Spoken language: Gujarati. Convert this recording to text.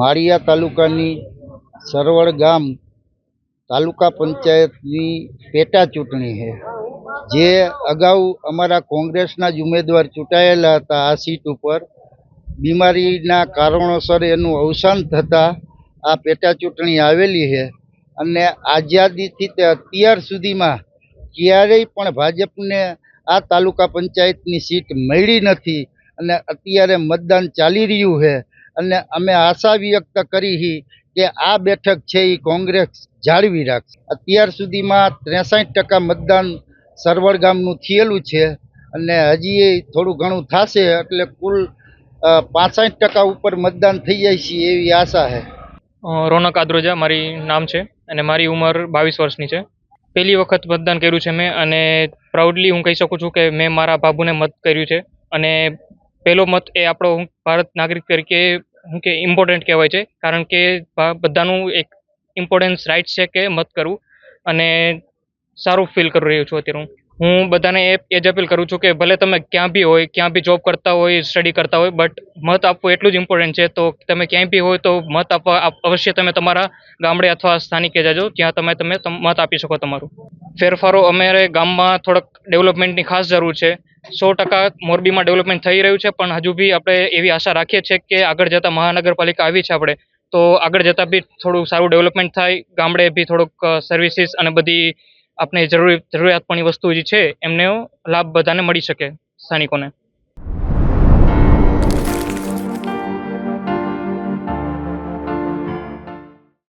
માળિયા તાલુકાની સરવડ ગામ તાલુકા પંચાયતની પેટા ચૂંટણી છે, જે અગાઉ અમારા કોંગ્રેસના જ ઉમેદવાર ચૂંટાયેલા હતા આ સીટ ઉપર. બીમારીના કારણોસર એનું અવસાન થતાં આ પેટા ચૂંટણી આવેલી છે. અને આઝાદીથી તે અત્યાર સુધીમાં ક્યારેય પણ ભાજપને આ તાલુકા પંચાયતની સીટ મળી નથી. અને અત્યારે મતદાન ચાલી રહ્યું છે અને અમે આશા વ્યક્ત કરી કે આ બેઠક છે એ કોંગ્રેસ જાળવી રાખશે. અત્યાર સુધીમાં 63% મતદાન સરવડ ગામનું થયેલું છે અને હજી થોડું ઘણું થશે, એટલે કુલ 65% ઉપર મતદાન થઈ જાય છે એવી આશા છે. રોનક આદ્રોજા મારી નામ છે અને મારી ઉંમર 22 વર્ષની છે. પહેલી વખત મતદાન કર્યું છે મેં, અને પ્રાઉડલી હું કહી શકું છું કે મેં મારા બાબુને મત કર્યું છે. અને પહેલો મત એ આપણો ભારત નાગરિક તરીકે હું કે ઇમ્પોર્ટન્ટ કહેવાય છે, કારણ કે બધાનું એક ઇમ્પોર્ટન્સ રાઇટ છે કે મત કરવું. અને સારું ફીલ કરી રહ્યો છું અત્યારે. હું બધાને એ જ અપીલ કરું છું કે ભલે તમે ક્યાં બી જોબ કરતા હોય, સ્ટડી કરતા હોય, બટ મત આપવું એટલું જ ઇમ્પોર્ટન્ટ છે. તો તમે ક્યાંય બી હોય તો મત આપવા અવશ્ય તમે તમારા ગામડે અથવા સ્થાનિકે જજો, જ્યાં તમે મત આપી શકો તમારું. ફેરફારો અમારે ગામમાં થોડાક ડેવલપમેન્ટની ખાસ જરૂર છે. 100% મોરબીમાં ડેવલપમેન્ટ થઈ રહ્યું છે, પણ હજુ બી આપણે એવી આશા રાખીએ છીએ કે આગળ જતાં મહાનગરપાલિકા આવી છે આપણે, તો આગળ જતાં બી થોડું સારું ડેવલપમેન્ટ થાય, ગામડે બી થોડુંક સર્વિસીસ અને બધી આપણે જરૂરિયાતની વસ્તુ જે છે એમને લાભ બધાને મળી શકે સ્થાનિકોને.